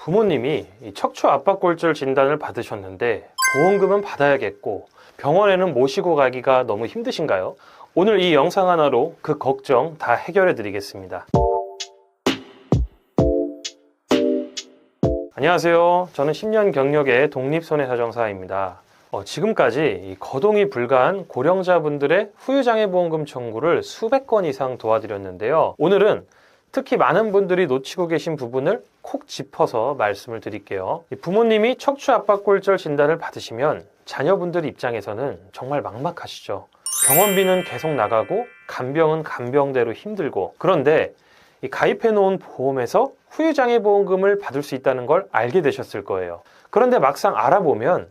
부모님이 이 척추 압박골절 진단을 받으셨는데 보험금은 받아야겠고 병원에는 모시고 가기가 너무 힘드신가요? 오늘 이 영상 하나로 그 걱정 다 해결해 드리겠습니다. 안녕하세요. 저는 10년 경력의 독립손해사정사입니다. 지금까지 이 거동이 불가한 고령자분들의 후유장애보험금 청구를 수백 건 이상 도와드렸는데요. 오늘은 특히 많은 분들이 놓치고 계신 부분을 콕 짚어서 말씀을 드릴게요. 부모님이 척추 압박골절 진단을 받으시면 자녀분들 입장에서는 정말 막막하시죠. 병원비는 계속 나가고 간병은 간병대로 힘들고, 그런데 이 가입해 놓은 보험에서 후유장애보험금을 받을 수 있다는 걸 알게 되셨을 거예요. 그런데 막상 알아보면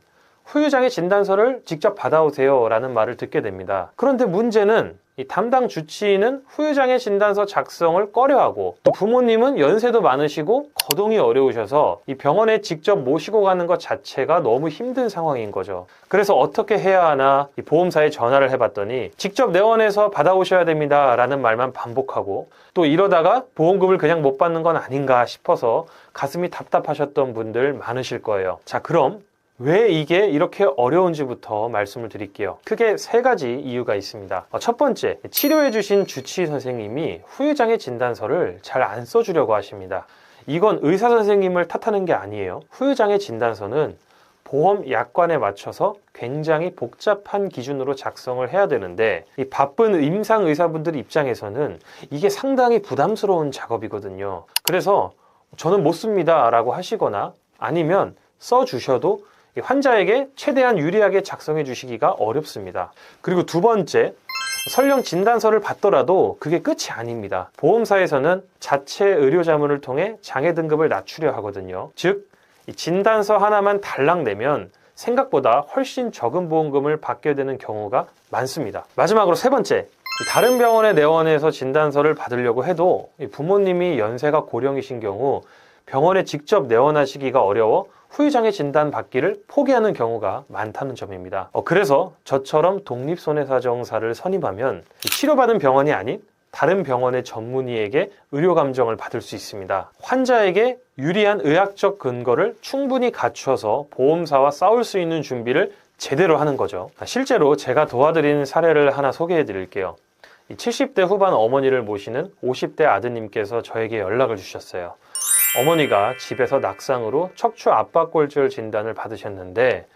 후유장애 진단서를 직접 받아오세요 라는 말을 듣게 됩니다. 그런데 문제는 이 담당 주치의는 후유장애 진단서 작성을 꺼려하고, 또 부모님은 연세도 많으시고 거동이 어려우셔서 이 병원에 직접 모시고 가는 것 자체가 너무 힘든 상황인 거죠. 그래서 어떻게 해야 하나 이 보험사에 전화를 해봤더니 직접 내원해서 받아오셔야 됩니다 라는 말만 반복하고, 또 이러다가 보험금을 그냥 못 받는 건 아닌가 싶어서 가슴이 답답하셨던 분들 많으실 거예요. 자, 그럼 왜 이게 이렇게 어려운지부터 말씀을 드릴게요. 크게 세 가지 이유가 있습니다. 첫 번째, 치료해주신 주치의 선생님이 후유장애 진단서를 잘 안 써주려고 하십니다. 이건 의사 선생님을 탓하는 게 아니에요. 후유장애 진단서는 보험 약관에 맞춰서 굉장히 복잡한 기준으로 작성을 해야 되는데, 이 바쁜 임상 의사분들 입장에서는 이게 상당히 부담스러운 작업이거든요. 그래서 저는 못 씁니다 라고 하시거나, 아니면 써주셔도 환자에게 최대한 유리하게 작성해 주시기가 어렵습니다. 그리고 두 번째, 설령 진단서를 받더라도 그게 끝이 아닙니다. 보험사에서는 자체 의료 자문을 통해 장애 등급을 낮추려 하거든요. 즉, 이 진단서 하나만 달랑 내면 생각보다 훨씬 적은 보험금을 받게 되는 경우가 많습니다. 마지막으로 세 번째, 다른 병원에 내원해서 진단서를 받으려고 해도 부모님이 연세가 고령이신 경우 병원에 직접 내원하시기가 어려워 후유장애 진단 받기를 포기하는 경우가 많다는 점입니다. 그래서 저처럼 독립손해사정사를 선임하면 치료받은 병원이 아닌 다른 병원의 전문의에게 의료감정을 받을 수 있습니다. 환자에게 유리한 의학적 근거를 충분히 갖춰서 보험사와 싸울 수 있는 준비를 제대로 하는 거죠. 실제로 제가 도와드린 사례를 하나 소개해 드릴게요. 70대 후반 어머니를 모시는 50대 아드님께서 저에게 연락을 주셨어요. 어머니가 집에서 낙상으로 척추 압박골절 진단을 받으셨는데,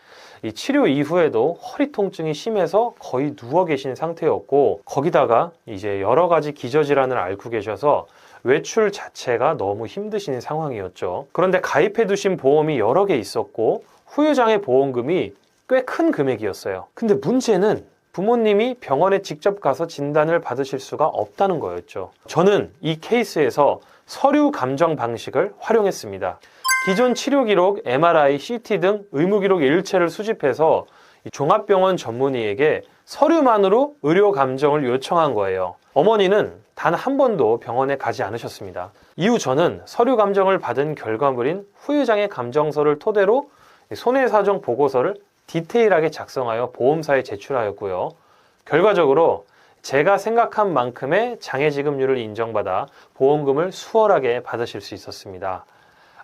이 치료 이후에도 허리 통증이 심해서 거의 누워 계신 상태였고, 거기다가 이제 여러 가지 기저질환을 앓고 계셔서 외출 자체가 너무 힘드신 상황이었죠. 그런데 가입해 두신 보험이 여러 개 있었고 후유장애 보험금이 꽤 큰 금액이었어요. 근데 문제는 부모님이 병원에 직접 가서 진단을 받으실 수가 없다는 거였죠. 저는 이 케이스에서 서류 감정 방식을 활용했습니다. 기존 치료 기록, MRI, CT 등 의무 기록 일체를 수집해서 종합병원 전문의에게 서류만으로 의료 감정을 요청한 거예요. 어머니는 단 한 번도 병원에 가지 않으셨습니다. 이후 저는 서류 감정을 받은 결과물인 후유장애 감정서를 토대로 손해사정 보고서를 디테일하게 작성하여 보험사에 제출하였고요. 결과적으로 제가 생각한 만큼의 장애지급률을 인정받아 보험금을 수월하게 받으실 수 있었습니다.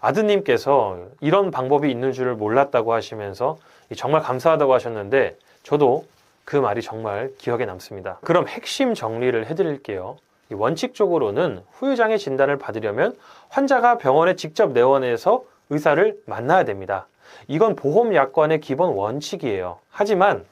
아드님께서 이런 방법이 있는 줄을 몰랐다고 하시면서 정말 감사하다고 하셨는데, 저도 그 말이 정말 기억에 남습니다. 그럼 핵심 정리를 해드릴게요. 원칙적으로는 후유장애 진단을 받으려면 환자가 병원에 직접 내원해서 의사를 만나야 됩니다. 이건 보험 약관의 기본 원칙이에요. 하지만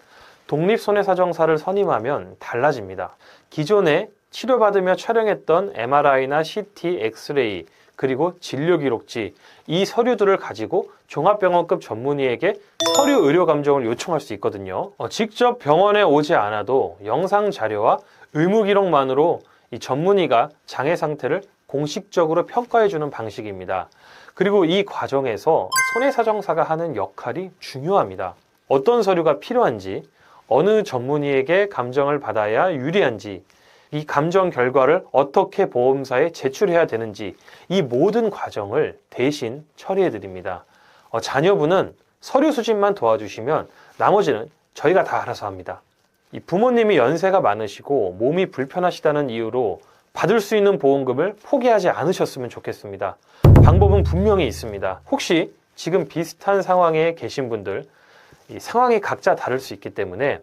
독립손해사정사를 선임하면 달라집니다. 기존에 치료받으며 촬영했던 MRI나 CT, 엑스레이, 그리고 진료기록지, 이 서류들을 가지고 종합병원급 전문의에게 서류 의료감정을 요청할 수 있거든요. 직접 병원에 오지 않아도 영상 자료와 의무기록만으로 이 전문의가 장애 상태를 공식적으로 평가해주는 방식입니다. 그리고 이 과정에서 손해사정사가 하는 역할이 중요합니다. 어떤 서류가 필요한지, 어느 전문의에게 감정을 받아야 유리한지, 이 감정 결과를 어떻게 보험사에 제출해야 되는지, 이 모든 과정을 대신 처리해 드립니다. 자녀분은 서류 수집만 도와주시면 나머지는 저희가 다 알아서 합니다. 이 부모님이 연세가 많으시고 몸이 불편하시다는 이유로 받을 수 있는 보험금을 포기하지 않으셨으면 좋겠습니다. 방법은 분명히 있습니다. 혹시 지금 비슷한 상황에 계신 분들, 이 상황이 각자 다를 수 있기 때문에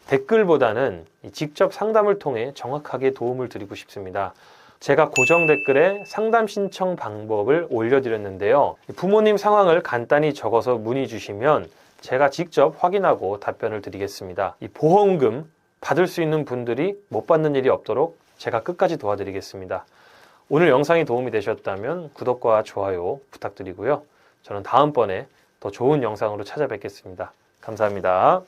댓글보다는 직접 상담을 통해 정확하게 도움을 드리고 싶습니다. 제가 고정 댓글에 상담 신청 방법을 올려드렸는데요. 부모님 상황을 간단히 적어서 문의 주시면 제가 직접 확인하고 답변을 드리겠습니다. 이 보험금 받을 수 있는 분들이 못 받는 일이 없도록 제가 끝까지 도와드리겠습니다. 오늘 영상이 도움이 되셨다면 구독과 좋아요 부탁드리고요. 저는 다음번에 더 좋은 영상으로 찾아뵙겠습니다. 감사합니다.